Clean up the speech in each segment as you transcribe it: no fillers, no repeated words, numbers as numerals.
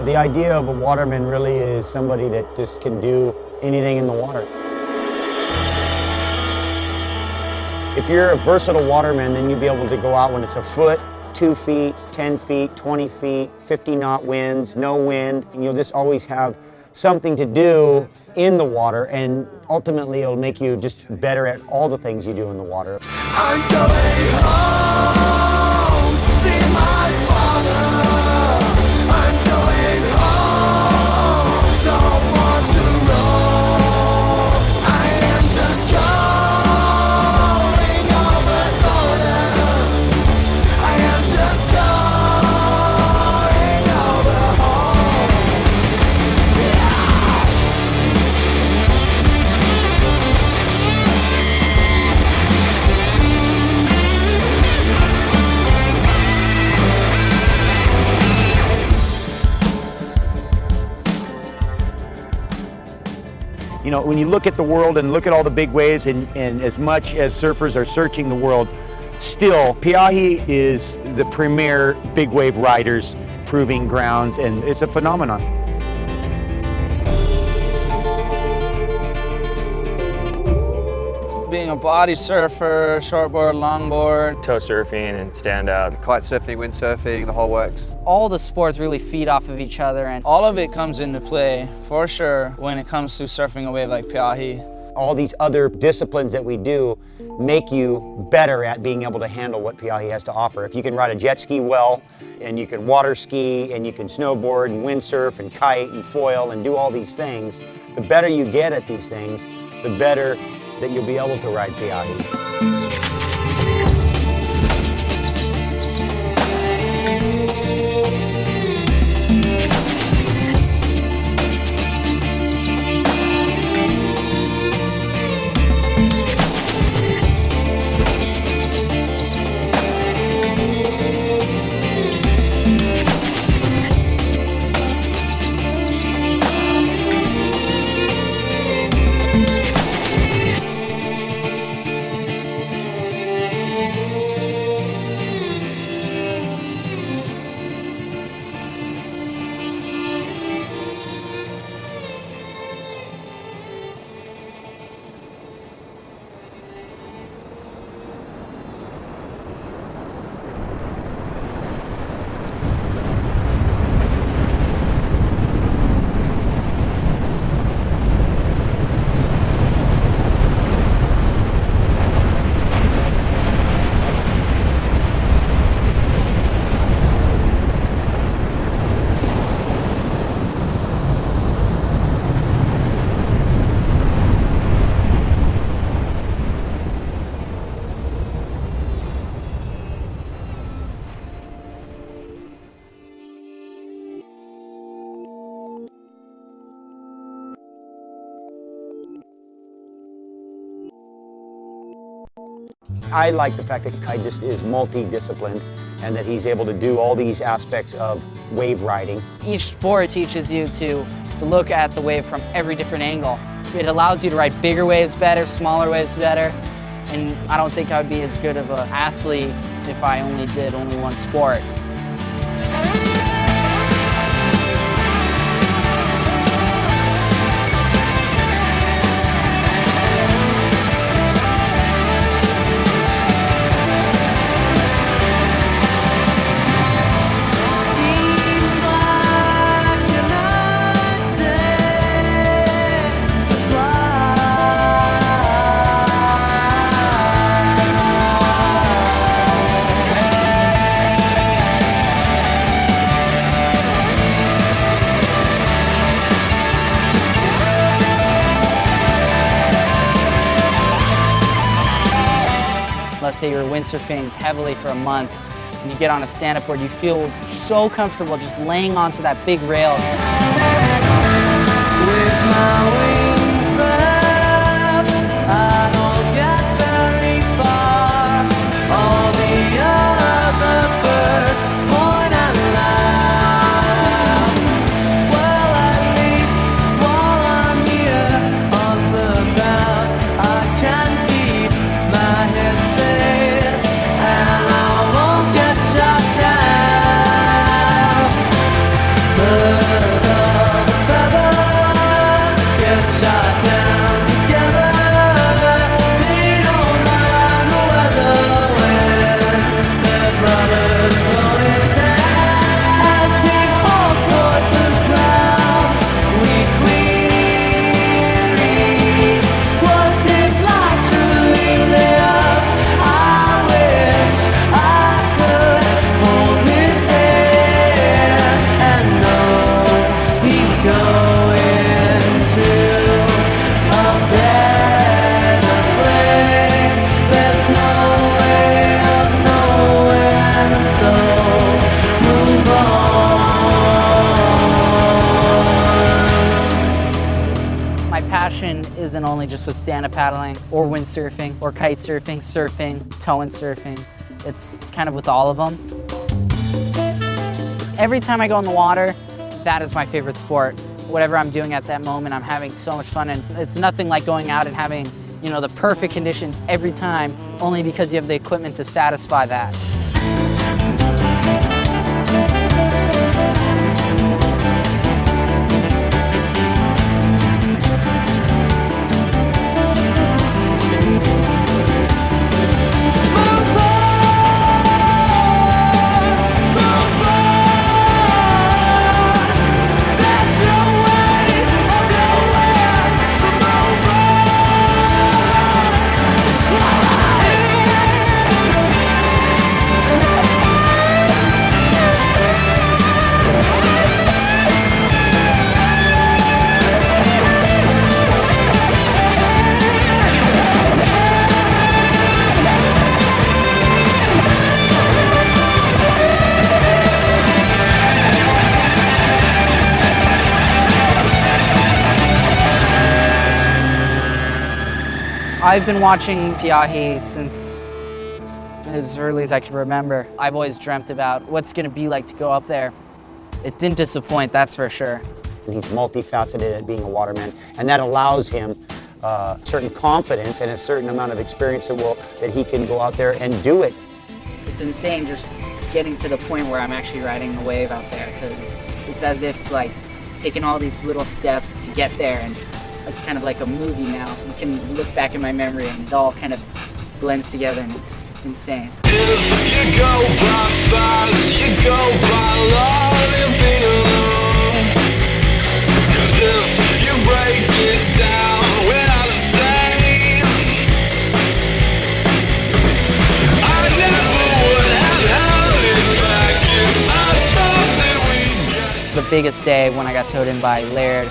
The idea of a waterman really is somebody that just can do anything in the water. If you're a versatile waterman, then you'll be able to go out when it's a foot, 2 feet, 10 feet, 20 feet, 50-knot winds, no wind, and you'll just always have something to do in the water, and ultimately it'll make you just better at all the things you do in the water. I'm going home to see my father. I'm going home, don't want to roam. I am just going over Jordan. I am just going over home. You know, when you look at the world and look at all the big waves, and as much as surfers are searching the world, still Pe'ahi is the premier big wave riders proving grounds, and it's a phenomenon. Being a body surfer, shortboard, longboard, Tow surfing and stand up. Kite surfing, windsurfing, the whole works. All the sports really feed off of each other, and all of it comes into play for sure when it comes to surfing a wave like Pe'ahi. All these other disciplines that we do make you better at being able to handle what Pe'ahi has to offer. If you can ride a jet ski well, and you can water ski, and you can snowboard and windsurf and kite and foil and do all these things, the better you get at these things, the better that you'll be able to ride Pe'ahi. I like the fact that Kai just is multi-disciplined and that he's able to do all these aspects of wave riding. each sport teaches you to look at the wave from every different angle. It allows you to ride bigger waves better, smaller waves better, and I don't think I would be as good of an athlete if I only did one sport. Let's say you're windsurfing heavily for a month and you get on a stand-up board, you feel so comfortable just laying onto that big rail. With my wings spread, I don't get very far. All the other birds point and laugh. Well, at least while I'm here on the ground, I can keep my head straight and I won't get shot down. But isn't only just with stand-up paddling or windsurfing or kite surfing, surfing, tow-in surfing. It's kind of with all of them. Every time I go in the water, that is my favorite sport. Whatever I'm doing at that moment, I'm having so much fun, and it's nothing like going out and having, you know, the perfect conditions every time, only because you have the equipment to satisfy that. I've been watching Piahi since as early as I can remember. I've always dreamt about what's gonna be like to go up there. It didn't disappoint, that's for sure. He's multifaceted at being a waterman, and that allows him certain confidence and a certain amount of experience that he can go out there and do it. It's insane just getting to the point where I'm actually riding the wave out there, because it's as if like taking all these little steps to get there, and it's kind of like a movie now. You can look back in my memory and it all kind of blends together, and it's insane. If you go by fast, you go by long and be alone. 'Cause if you break it down, we're not the same. I never would have held it back if I thought that we'd get. The biggest day when I got towed in by Laird.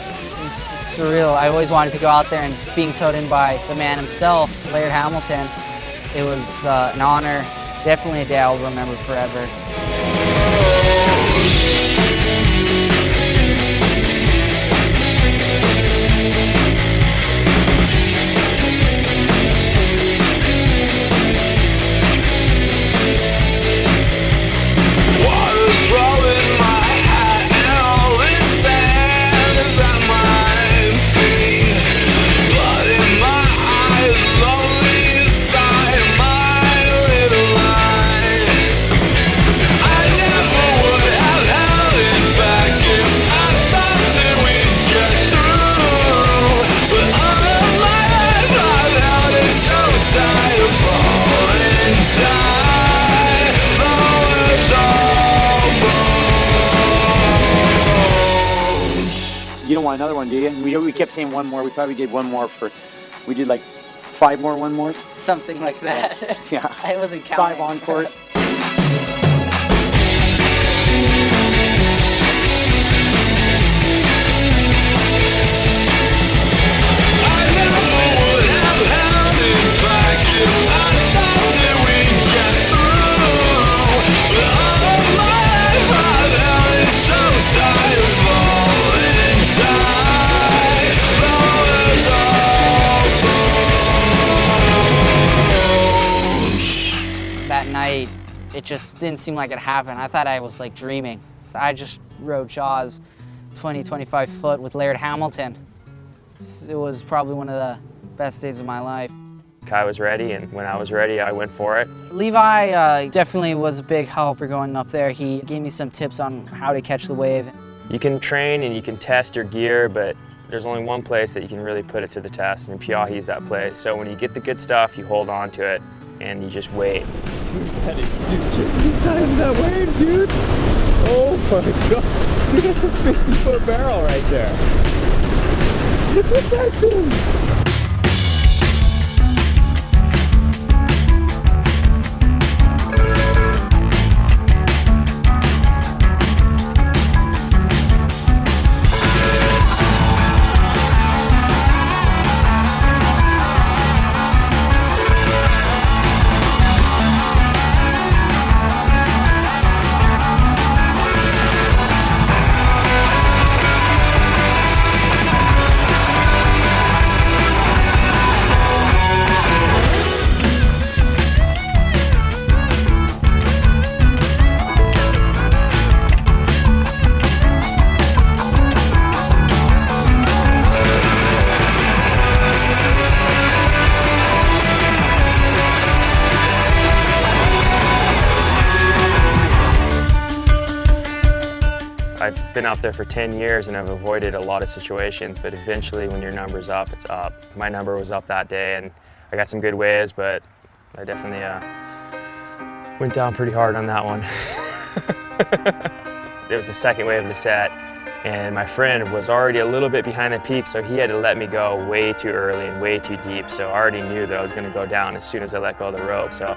Surreal. I always wanted to go out there, and being towed in by the man himself, Laird Hamilton, it was an honor. Definitely a day I'll remember forever. Water's rolling my hat and all this sand is at my feet. Blood in my eyes, lonely inside my little life. I never would have held it back if I thought that we'd get through. But all of my life I've held it so tight, a falling tide. Though it's all bones. You don't want another one, do you? We kept saying one more. We probably did one more we did like 5 more one-mores. Something like that. Yeah. I wasn't counting. 5 encores. I never would have held it back if I thought that we'd get through. But all of my life I've held it so tight, a falling tide. Though it's all bones. That night, it just didn't seem like it happened. I thought I was like dreaming. I just rode Jaws 20-25 foot with Laird Hamilton. It was probably one of the best days of my life. Kai was ready, and when I was ready, I went for it. Levi definitely was a big help for going up there. He gave me some tips on how to catch the wave. You can train and you can test your gear, but there's only one place that you can really put it to the test, and Piahi is that place. So when you get the good stuff, you hold on to it, and you just wait. That is, dude, check the size of that wave, dude. Oh my god. Dude, that's a 50-foot barrel right there. Look at that thing. I've been out there for 10 years and I've avoided a lot of situations, but eventually when your number's up, it's up. My number was up that day and I got some good waves, but I definitely went down pretty hard on that one. It was the second wave of the set and my friend was already a little bit behind the peak, so he had to let me go way too early and way too deep, so I already knew that I was going to go down as soon as I let go of the rope. So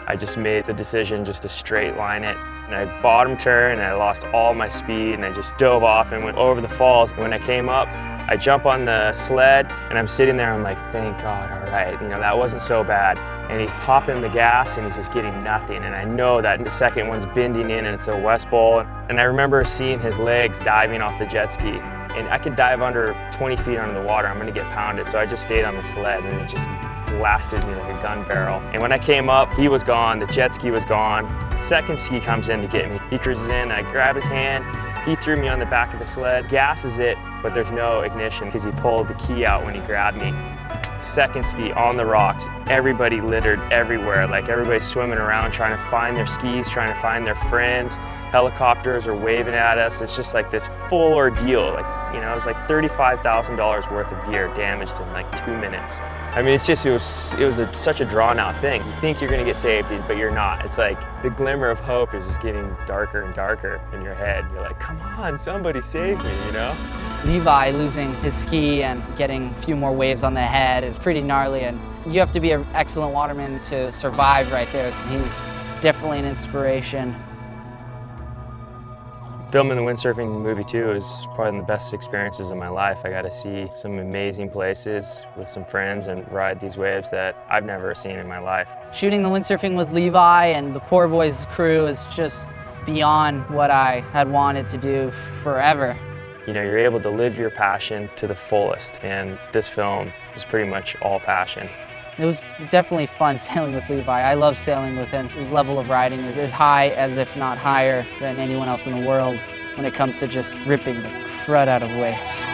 I just made the decision just to straight line it. And I bottom turned and I lost all my speed and I just dove off and went over the falls. And when I came up, I jump on the sled and I'm sitting there, I'm like, thank God, all right, you know, that wasn't so bad. And he's popping the gas and he's just getting nothing. And I know that the second one's bending in and it's a West Bowl. And I remember seeing his legs diving off the jet ski. And I could dive under 20 feet under the water, I'm gonna get pounded. So I just stayed on the sled and it just blasted me like a gun barrel. And when I came up, he was gone, the jet ski was gone. Second ski comes in to get me. He cruises in, I grab his hand, he threw me on the back of the sled, gasses it, but there's no ignition because he pulled the key out when he grabbed me. Second ski on the rocks, everybody littered everywhere, like everybody's swimming around trying to find their skis, trying to find their friends. Helicopters are waving at us. It's just like this full ordeal. Like, you know, it was like $35,000 worth of gear damaged in like 2 minutes. I mean, it's just, it was such a drawn out thing. You think you're gonna get saved, but you're not. It's like the glimmer of hope is just getting darker and darker in your head. You're like, come on, somebody save me, you know? Levi losing his ski and getting a few more waves on the head is pretty gnarly, and you have to be an excellent waterman to survive right there. He's definitely an inspiration. Filming the windsurfing movie too is probably one of the best experiences of my life. I got to see some amazing places with some friends and ride these waves that I've never seen in my life. Shooting the windsurfing with Levi and the Poor Boys crew is just beyond what I had wanted to do forever. You know, you're able to live your passion to the fullest, and this film is pretty much all passion. It was definitely fun sailing with Levi. I love sailing with him. His level of riding is as high as, if not higher, than anyone else in the world when it comes to just ripping the crud out of waves.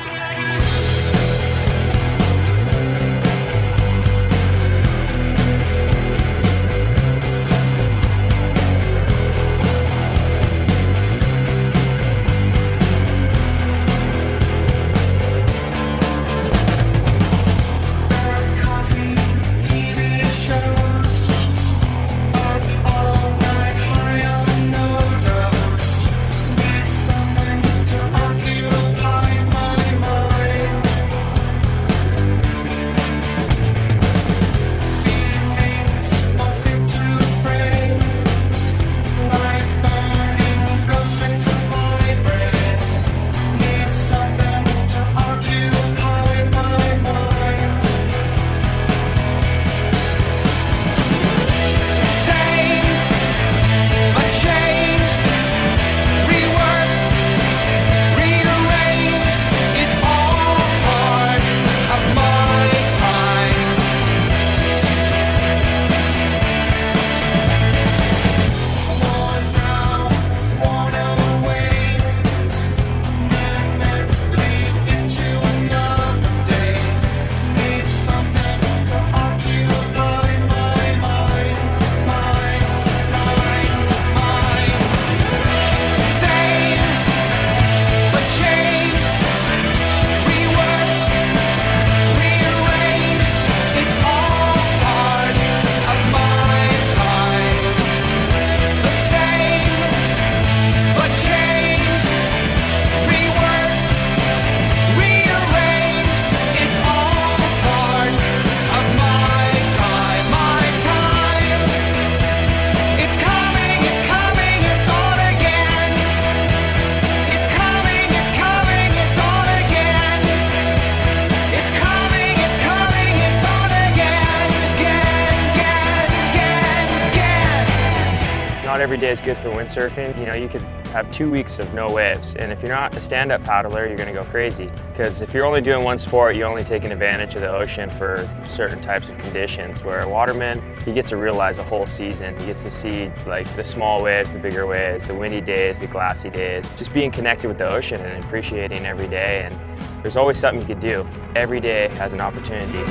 Not every day is good for windsurfing. You know, you could have 2 weeks of no waves, and if you're not a stand-up paddler, you're gonna go crazy. Because if you're only doing one sport, you're only taking advantage of the ocean for certain types of conditions, where a waterman, he gets to realize a whole season. He gets to see like the small waves, the bigger waves, the windy days, the glassy days, just being connected with the ocean and appreciating every day. And there's always something you could do. Every day has an opportunity.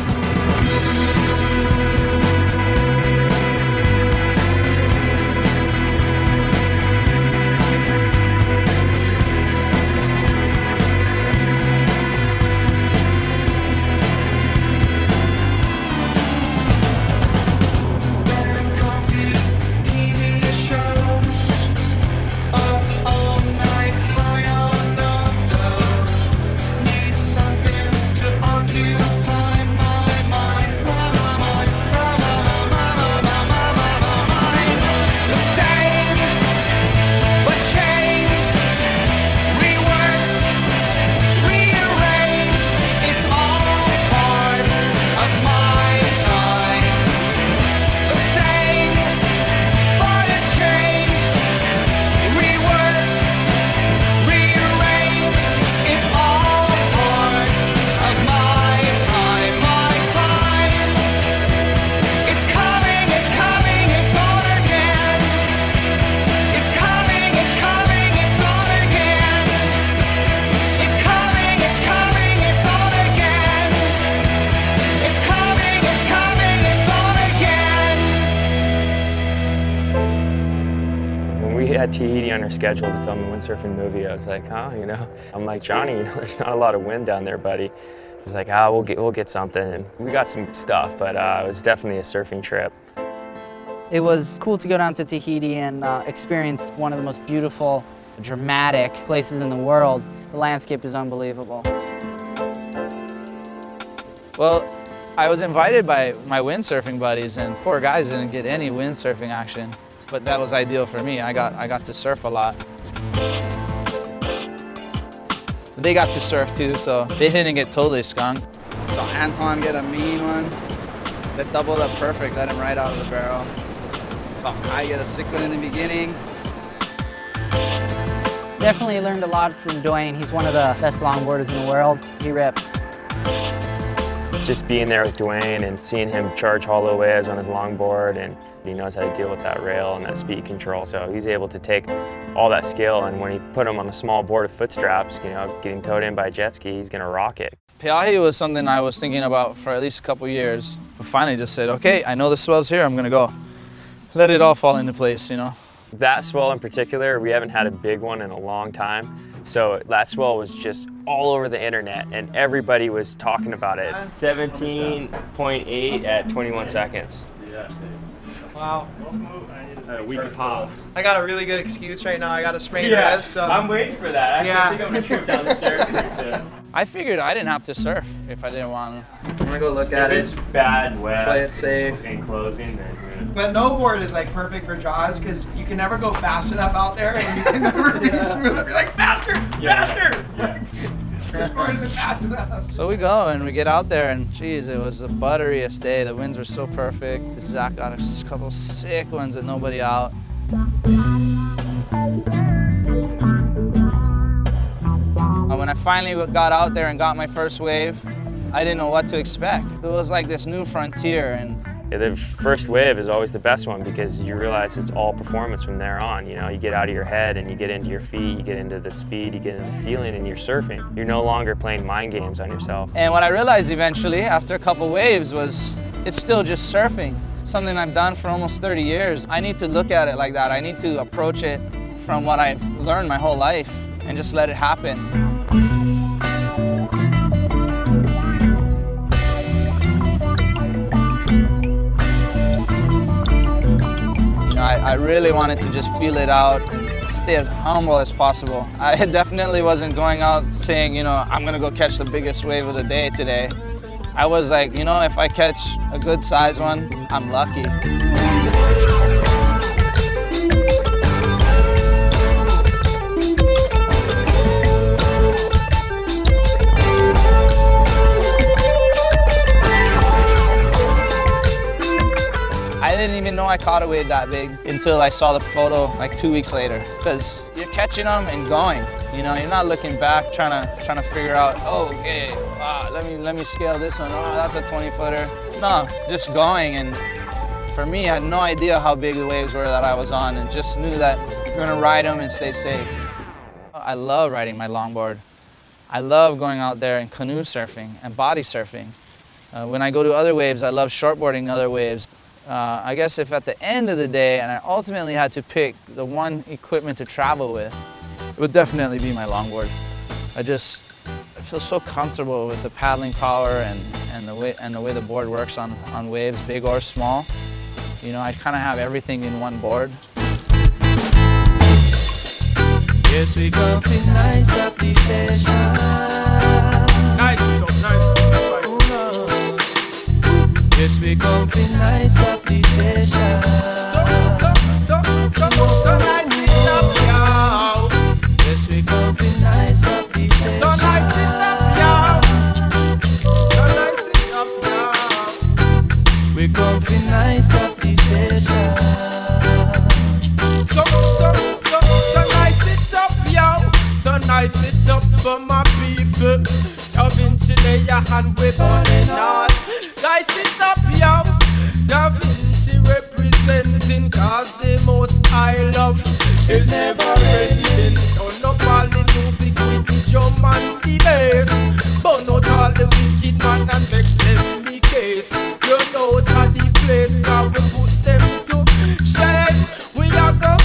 had Tahiti on our schedule to film a windsurfing movie. I was like, huh, you know? I'm like, Johnny, you know, there's not a lot of wind down there, buddy. He's like, we'll get something. And we got some stuff, but it was definitely a surfing trip. It was cool to go down to Tahiti and experience one of the most beautiful, dramatic places in the world. The landscape is unbelievable. Well, I was invited by my windsurfing buddies, and poor guys didn't get any windsurfing action, but that was ideal for me. I got to surf a lot. They got to surf too, so they didn't get totally skunked. So Anton get a mean one that doubled up perfect, let him right out of the barrel. So I get a sick one in the beginning. Definitely learned a lot from Dwayne. He's one of the best longboarders in the world. He rips. Just being there with Dwayne and seeing him charge hollow waves on his longboard, and he knows how to deal with that rail and that speed control. So he's able to take all that skill, and when he put him on a small board with foot straps, you know, getting towed in by a jet ski, he's gonna rock it. Pe'ahi was something I was thinking about for at least a couple years. But finally just said, okay, I know the swell's here, I'm gonna go. Let it all fall into place, you know. That swell in particular, we haven't had a big one in a long time. So that swell was just all over the internet and everybody was talking about it. 17.8 at 21 seconds. Wow. A week of hops. I got a really good excuse right now. I got a sprained wrist, so. I'm waiting for that. Actually, Yeah. I think I'm gonna trip down the stairs pretty soon. I figured I didn't have to surf if I didn't want to. I'm gonna go look at If it's it. bad west Play it safe. and closing, then But no board is like perfect for jaws because you can never go fast enough out there and you can never be smooth. You're like, faster, faster! Yeah. This board isn't fast enough. So we go and we get out there and geez, it was the butteriest day. The winds were so perfect. Zach got a couple sick ones with nobody out. When I finally got out there and got my first wave, I didn't know what to expect. It was like this new frontier, and the first wave is always the best one because you realize it's all performance from there on. You know, you get out of your head and you get into your feet, you get into the speed, you get into the feeling, and you're surfing. You're no longer playing mind games on yourself. And what I realized eventually, after a couple waves, was it's still just surfing. Something I've done for almost 30 years. I need to look at it like that. I need to approach it from what I've learned my whole life and just let it happen. I really wanted to just feel it out and stay as humble as possible. I definitely wasn't going out saying, you know, I'm gonna go catch the biggest wave of the day today. I was like, you know, if I catch a good size one, I'm lucky. I didn't even know I caught a wave that big until I saw the photo like 2 weeks later. Because you're catching them and going. You know, you're not looking back trying to figure out, oh, okay, let me scale this one. Oh, that's a 20-footer. No, just going. And for me, I had no idea how big the waves were that I was on, and just knew that you're gonna ride them and stay safe. I love riding my longboard. I love going out there and canoe surfing and body surfing. When I go to other waves, I love shortboarding other waves. I guess if at the end of the day, and I ultimately had to pick the one equipment to travel with, it would definitely be my longboard. I feel so comfortable with the paddling power and the way the board works on waves, big or small. You know, I kind of have everything in one board. Yes, we gon' be nice up the session. Nice it up, nice it up. Yes, we gon' be nice up the session. So nice it up, y'all. Yes, we gon' be nice up the session. So nice it up, y'all. So nice it up, y'all. We gon' be nice up the session. So nice it up, y'all. So nice it up for my people. Da Vinci lay your hand with on and all. Nice it up, yo. Da Vinci representing, cause the most I love is never ending. Turn up all the music with the drum and the bass. Burn out all the wicked man and make them the case. You know that the place, cause we put them to shame. We are go,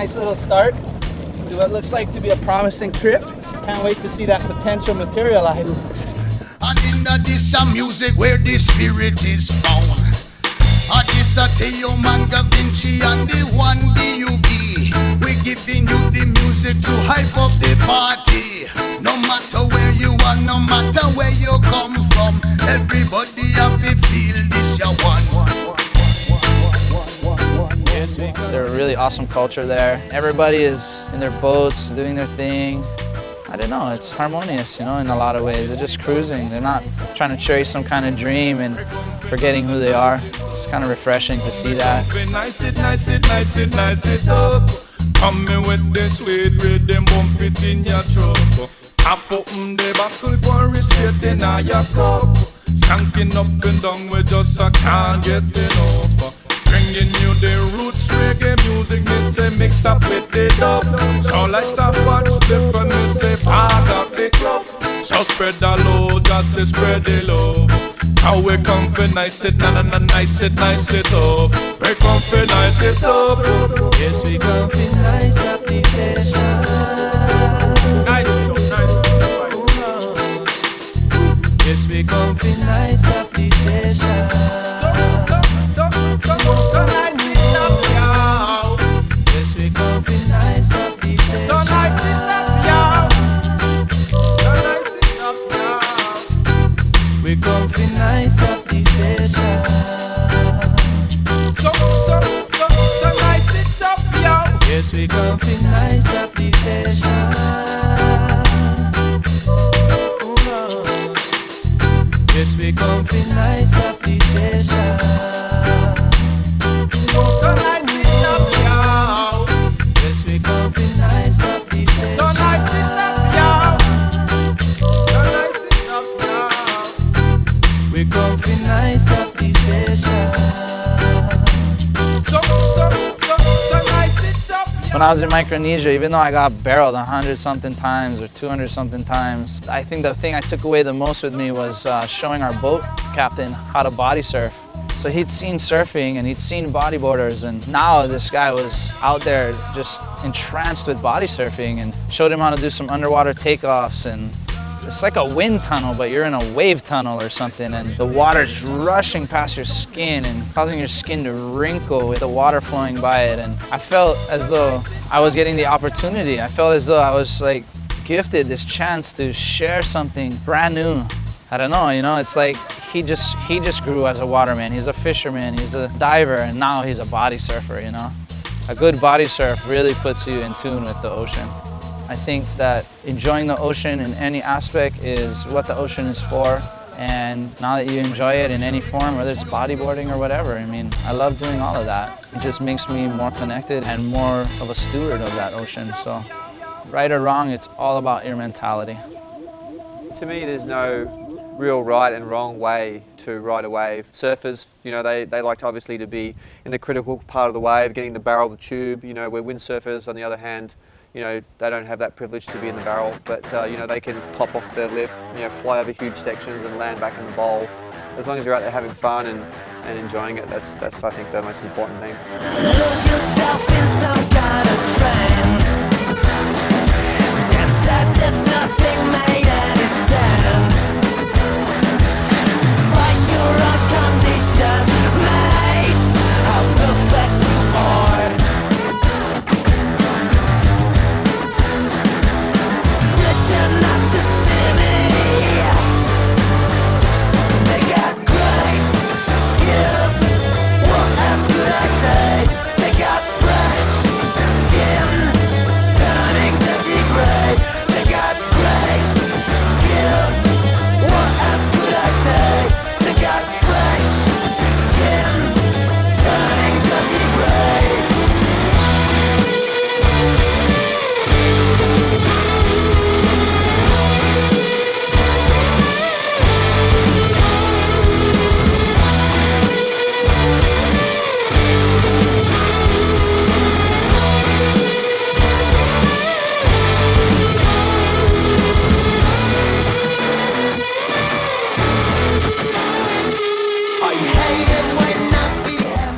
nice little start to what looks like to be a promising trip. Can't wait to see that potential materialize. And in this music where the spirit is found. This a Teo Man Da Vinci and the one D.U.B. We're giving you the music to hype up the party. No matter where you are, no matter where you come from, everybody have to feel this ya one. They're a really awesome culture there. Everybody is in their boats, doing their thing. I don't know, it's harmonious, you know, in a lot of ways. They're just cruising. They're not trying to chase some kind of dream and forgetting who they are. It's kind of refreshing to see that. Nice it up. Come in with the sweet rhythm, bump it in your truck. Up open the buckle, pour it straight in your cup. Skanking up and down, we just can't get enough. Bringing you the roots reggae music, me say mix up with the dub. So like that watch step and me say part of the club. So spread the load, just say spread the love. How we come for nice it, nice it up. We come for nice it up. Yes, we come for nice up the session. Nice it up, nice it up. Yes, we come for nice up the session. So nice it up, y'all. Yes, we come for nice up the session. So nice it up, y'all. So nice it up, y'all. We come for nice up the session. So nice it up, y'all. Yes, we come for nice up the session. Yes, we come for nice up the session. So nice it up, y'all. Yes, we come for nice up the session. So nice it up, y'all. So nice it up, y'all. We come for nice up the session. So nice it up, y'all. When I was in Micronesia, even though I got barreled 100-something times or 200-something times, I think the thing I took away the most with me was showing our boat captain how to body surf. So he'd seen surfing and he'd seen bodyboarders, and now this guy was out there just entranced with body surfing and showed him how to do some underwater takeoffs. And it's like a wind tunnel, but you're in a wave tunnel or something, and the water's rushing past your skin and causing your skin to wrinkle with the water flowing by it. And I felt as though I was getting the opportunity. I felt as though I was like gifted this chance to share something brand new. I don't know, you know, it's like he just grew as a waterman. He's a fisherman, he's a diver, and now he's a body surfer, you know. A good body surf really puts you in tune with the ocean. I think that enjoying the ocean in any aspect is what the ocean is for. And now that you enjoy it in any form, whether it's bodyboarding or whatever, I mean, I love doing all of that. It just makes me more connected and more of a steward of that ocean. So right or wrong, it's all about your mentality. To me, there's no real right and wrong way to ride a wave. Surfers, you know, they like to obviously to be in the critical part of the wave, getting the barrel of the tube, you know, where windsurfers, on the other hand, you know, they don't have that privilege to be in the barrel, but, you know, they can pop off their lip, you know, fly over huge sections and land back in the bowl. As long as you're out there having fun and enjoying it, that's I think, the most important thing. Lose yourself in some kind of trance. Dance as if nothing made any sense. Fight your own condition, mate. How perfect you are. Written up to see me. They got great skills. What else could I say? They got fresh skin, turning dirty gray. They got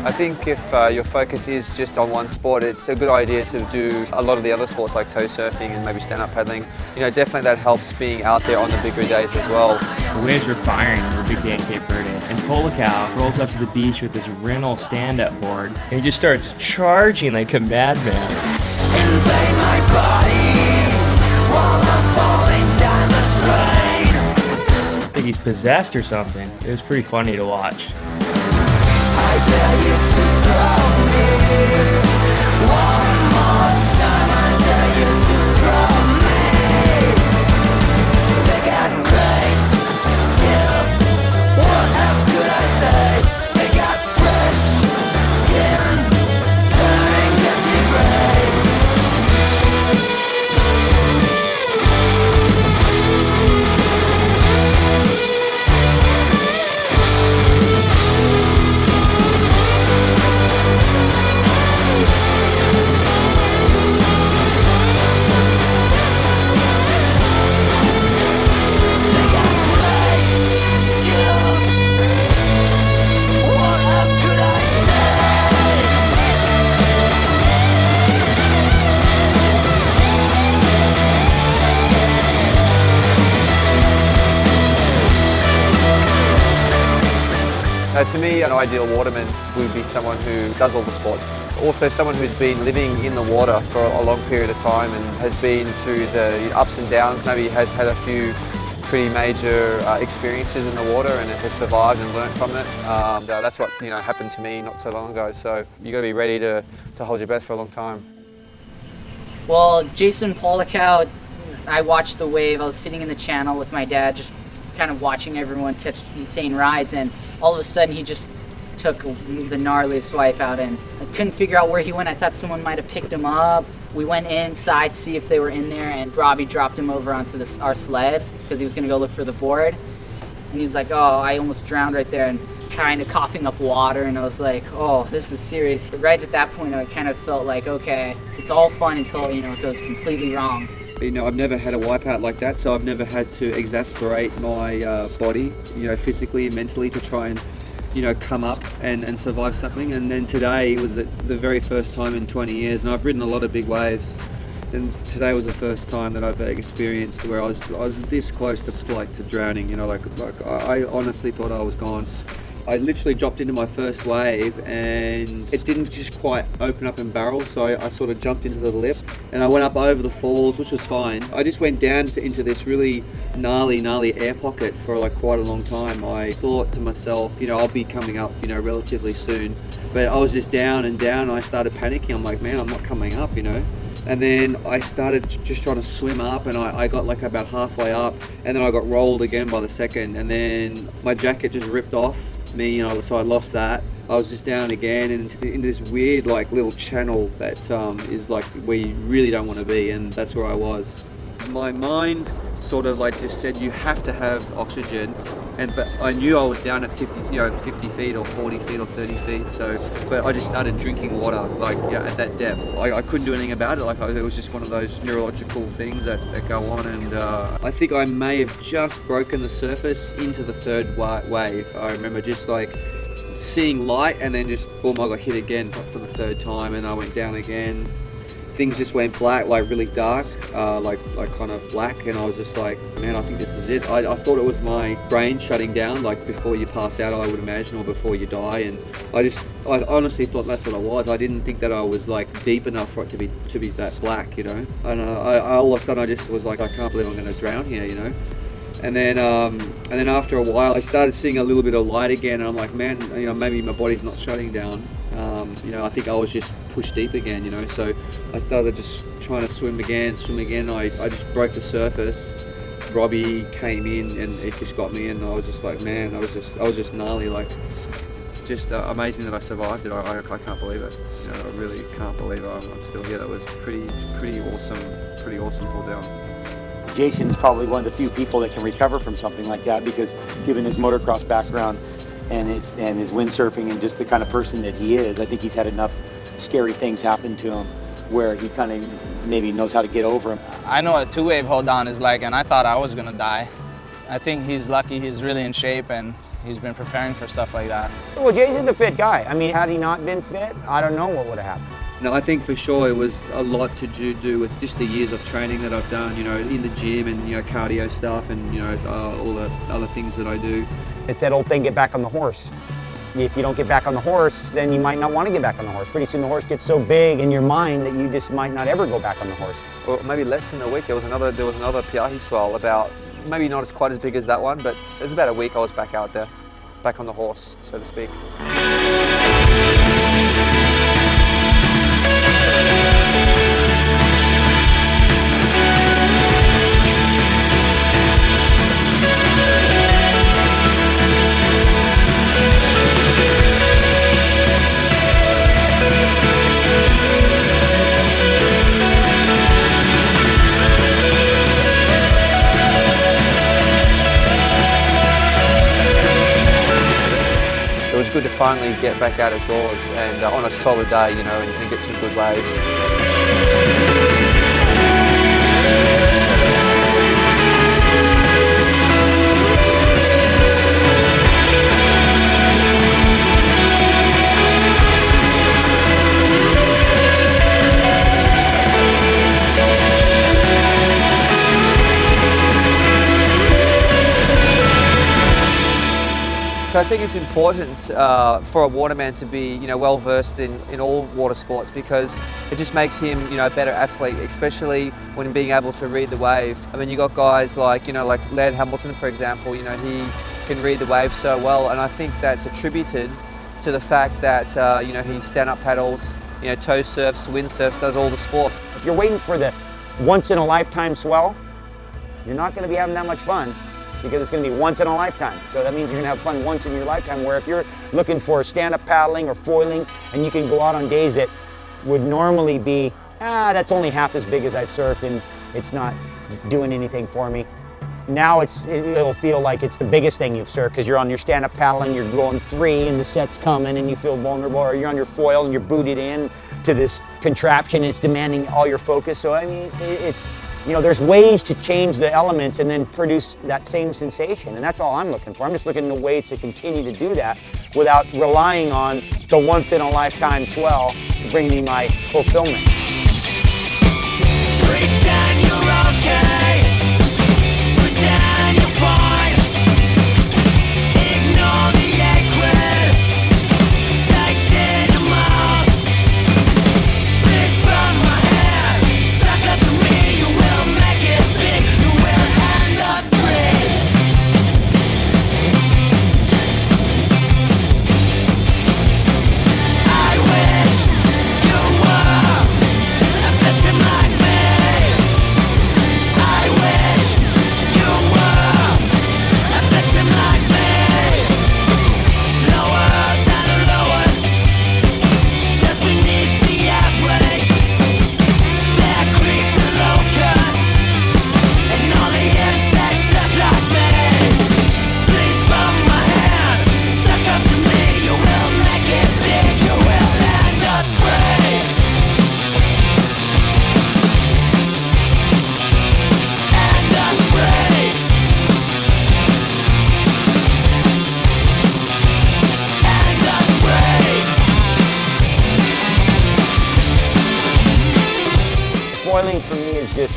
I think if your focus is just on one sport, it's a good idea to do a lot of the other sports like tow surfing and maybe stand-up paddling. You know, definitely that helps being out there on the bigger days as well. The waves are firing on the big day in Cape Verde, and Polacao rolls up to the beach with this rental stand-up board, and he just starts charging like a madman. Invade my body while I'm falling down the drain. I think he's possessed or something. It was pretty funny to watch. I tell you to throw me one more time. I tell you to throw me. They got great skills. What else could I say? They got fresh skin, turning empty gray. To me, an ideal waterman would be someone who does all the sports. Also someone who's been living in the water for a long period of time and has been through the ups and downs, maybe has had a few pretty major experiences in the water and has survived and learnt from it. That's what happened to me not so long ago, so you've got to be ready to hold your breath for a long time. Well, Jason Polacao, I watched the wave. I was sitting in the channel with my dad, just kind of watching everyone catch insane rides, and all of a sudden he just took the gnarliest wipe out, and I couldn't figure out where he went. I thought someone might have picked him up. We went inside to see if they were in there, and Robbie dropped him over onto our sled because he was gonna go look for the board. And he was like, oh, I almost drowned right there, and kind of coughing up water, and I was like, oh, this is serious. Right at that point, I kind of felt like, okay, it's all fun until, it goes completely wrong. I've never had a wipeout like that, so I've never had to exasperate my body, physically and mentally to try and, come up and survive something. And then today was the very first time in 20 years, and I've ridden a lot of big waves. And today was the first time that I've experienced where I was this close to drowning. I honestly thought I was gone. I literally dropped into my first wave and it didn't just quite open up and barrel, so I sort of jumped into the lip and I went up over the falls, which was fine. I just went down into this really gnarly air pocket for quite a long time. I thought to myself, I'll be coming up, relatively soon. But I was just down and down, and I started panicking. I'm like, man, I'm not coming up, And then I started just trying to swim up, and I got about halfway up, and then I got rolled again by the second, and then my jacket just ripped off me, so I lost that. I was just down again and into this weird little channel that is where you really don't want to be, and that's where I was. My mind sort of just said you have to have oxygen, but I knew I was down at 50 feet or 40 feet or 30 feet. But I just started drinking water at that depth. I couldn't do anything about it. It was just one of those neurological things that go on, and I think I may have just broken the surface into the third wave. I remember just seeing light, and then just boom, I got hit again for the third time, and I went down again. Things just went black, really dark, kind of black, and I was just like, man, I think this is it. I thought it was my brain shutting down, before you pass out, I would imagine, or before you die, and I honestly thought that's what it was. I didn't think that I was deep enough for it to be that black, And all of a sudden I just was like, I can't believe I'm going to drown here, And then after a while, I started seeing a little bit of light again, and I'm like, man, maybe my body's not shutting down. I think I was just pushed deep again, So I started just trying to swim again. I just broke the surface. Robbie came in and it just got me, and I was just like, man, I was just gnarly, just amazing that I survived it. I can't believe it. I really can't believe it. I'm still here. That was pretty awesome pull down. Jason's probably one of the few people that can recover from something like that, because given his motocross background and his windsurfing and just the kind of person that he is, I think he's had enough scary things happen to him where he kind of maybe knows how to get over them. I know what a two-wave hold down is like, and I thought I was gonna die. I think he's lucky, he's really in shape, and He's been preparing for stuff like that. Well, Jason's a fit guy. I mean, had he not been fit, I don't know what would have happened. No, I think for sure it was a lot to do with just the years of training that I've done, you know, in the gym and, you know, cardio stuff and, you know, all the other things that I do. It's that old thing, get back on the horse. If you don't get back on the horse, then you might not want to get back on the horse. Pretty soon the horse gets so big in your mind that you just might not ever go back on the horse. Well, maybe less than a week. There was another piahi swell, about, maybe not quite as big as that one, but it was about a week I was back out there, back on the horse, so to speak. It was good to finally get back out of Jaws and on a solid day, you know, and get some good waves. So I think it's important for a waterman to be, you know, well versed in all water sports, because it just makes him, you know, a better athlete, especially when being able to read the wave. I mean, you got guys like, you know, like Laird Hamilton, for example. You know, he can read the wave so well, and I think that's attributed to the fact that you know, he stand-up paddles, you know, toe surfs, windsurfs, does all the sports. If you're waiting for the once-in-a-lifetime swell, you're not going to be having that much fun, because it's going to be once in a lifetime. So that means you're going to have fun once in your lifetime, where if you're looking for stand-up paddling or foiling and you can go out on days that would normally be, that's only half as big as I've surfed and it's not doing anything for me. Now it'll feel like it's the biggest thing you've surfed, because you're on your stand-up paddling, you're going 3 and the set's coming and you feel vulnerable, or you're on your foil and you're booted in to this contraption, it's demanding all your focus. So I mean, it's, you know, there's ways to change the elements and then produce that same sensation, and that's all I'm looking for. I'm just looking at ways to continue to do that without relying on the once-in-a-lifetime swell to bring me my fulfillment. Pretend you're okay, pretend you're fine. Ignore the acrid taste in your mouth. Please burn my hand, suck up to me. You will make it big, you will end up free. I wish you were a victim like me. I wish you were a victim like me. Lower than the lowest, just beneath the average. There creep the locusts and all the insects just like me. Please bump my hand, suck up to me. You will make it big, you will end up free. End up free. End up free. Foiling for me is just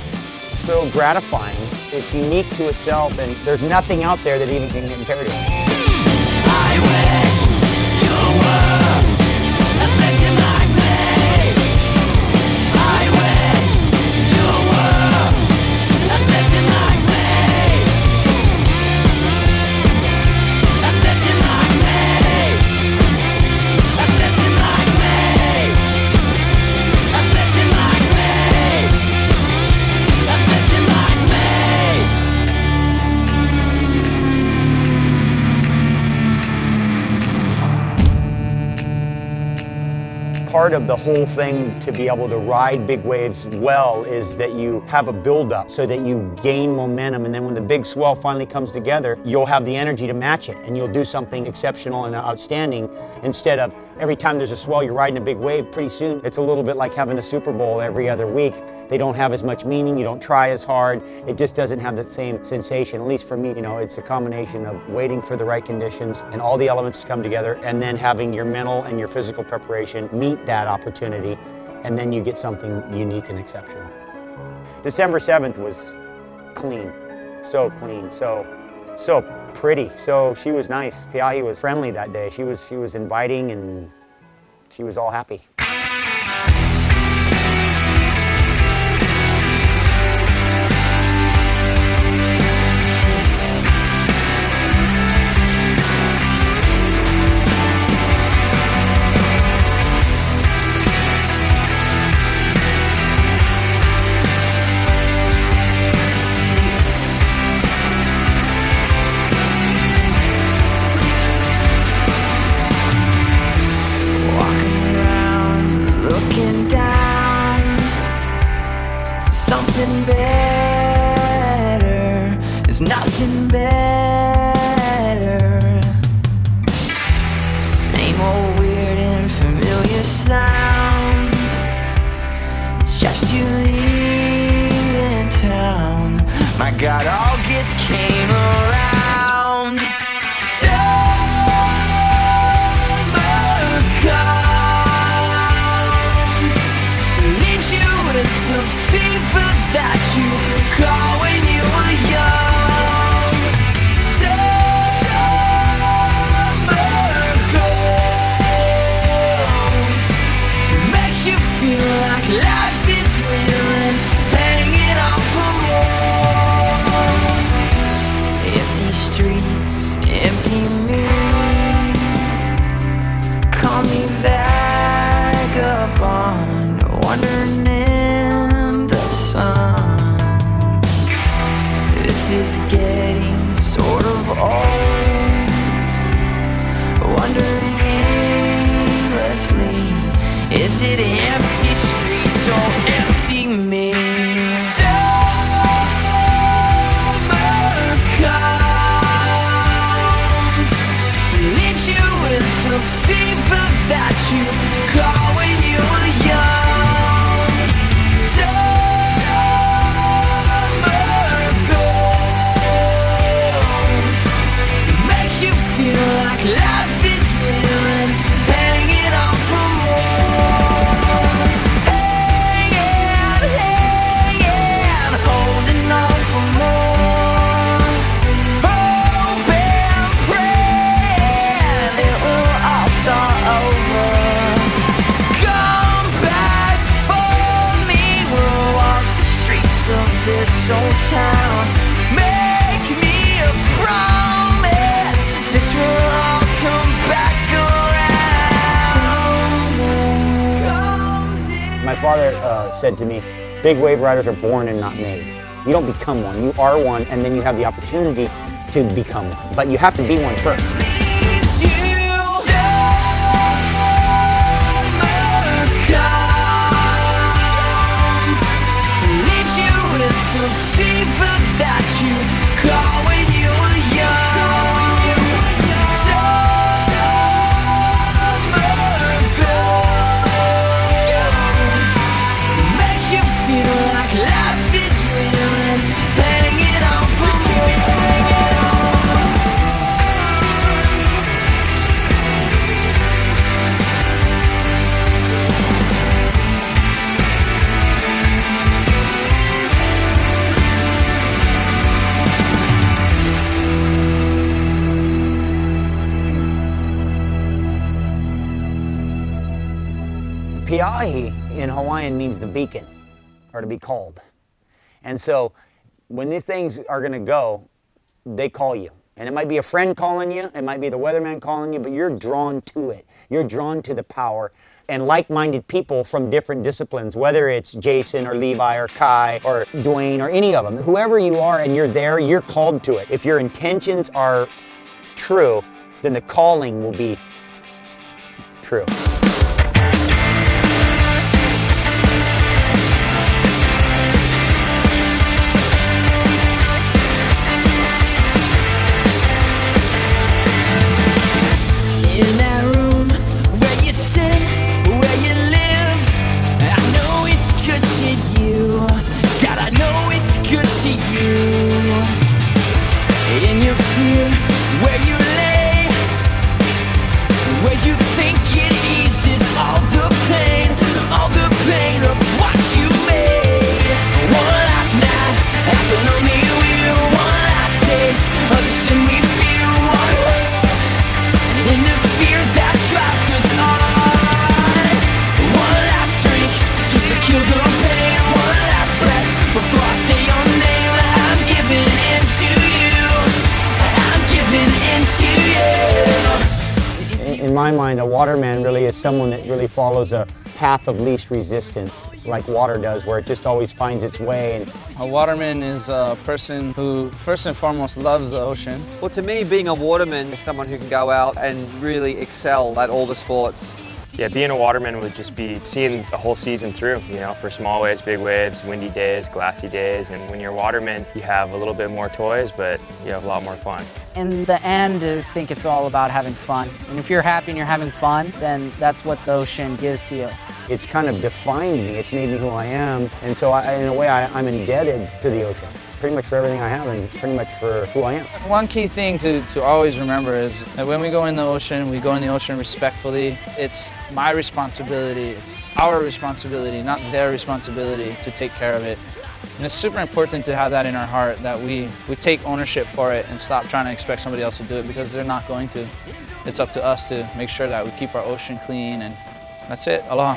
so gratifying. It's unique to itself, and there's nothing out there that even can compare to it. I wish you were a victim like me. I wish you were a victim like me. A victim like me. A victim like me. A victim like me. A victim like me. Part of the whole thing to be able to ride big waves well is that you have a buildup so that you gain momentum, and then when the big swell finally comes together, you'll have the energy to match it, and you'll do something exceptional and outstanding instead of every time there's a swell, you're riding a big wave. Pretty soon, it's a little bit like having a Super Bowl every other week. They don't have as much meaning, you don't try as hard, it just doesn't have that same sensation. At least for me, you know, it's a combination of waiting for the right conditions and all the elements to come together, and then having your mental and your physical preparation meet that opportunity, and then you get something unique and exceptional. December 7th was clean, so pretty. So she was nice. Piahi was friendly that day. She was inviting, and she was all happy. Something better, there's nothing better. Same old weird and familiar sound. It's just you leaving town. My God, August came around. Summer comes, leaves you with the fever that you call when you were young. Summer goes, makes you feel like life is real and hanging on for more. Empty streets, empty me, call me vagabond, wandering in the sun. This is getting sort of old, wandering aimlessly. Is it empty streets or empty me? Summer comes, leaves you with the fever that you call when you were young. Summer goes, makes you feel like life is real and hanging on for more. Hanging, holding on for more. Hope and praying it will all start over. Come back for me, we'll walk the streets of this old town. Make me a promise, this will all come back around. My father said to me, big wave riders are born and not made. You don't become one, you are one, and then you have the opportunity to become one. But you have to be one first. Leaves you. Summer comes, leaves you with the fever that you call when you were young. Summer goes, makes you feel like life is real and hanging on for more. Piahi in Hawaiian means the beacon, or to be called. And so when these things are going to go, they call you. And it might be a friend calling you, it might be the weatherman calling you, but you're drawn to it. You're drawn to the power. And like-minded people from different disciplines, whether it's Jason or Levi or Kai or Dwayne or any of them, whoever you are and you're there, you're called to it. If your intentions are true, then the calling will be true. my mind, a waterman really is someone that really follows a path of least resistance, like water does, where it just always finds its way. And A waterman is a person who first and foremost loves the ocean. Well, to me, being a waterman is someone who can go out and really excel at all the sports. Yeah, being a waterman would just be seeing the whole season through, you know, for small waves, big waves, windy days, glassy days. And when you're a waterman, you have a little bit more toys, but you have a lot more fun. In the end, I think it's all about having fun. And if you're happy and you're having fun, then that's what the ocean gives you. it's kind of defined me. It's made me who I am. And so in a way, I'm indebted to the ocean. Pretty much for everything I have and pretty much for who I am. One key thing to always remember is that when we go in the ocean, we go in the ocean respectfully. It's my responsibility, it's our responsibility, not their responsibility to take care of it. And it's super important to have that in our heart, that we take ownership for it and stop trying to expect somebody else to do it, because they're not going to. It's up to us to make sure that we keep our ocean clean, and that's it. Aloha.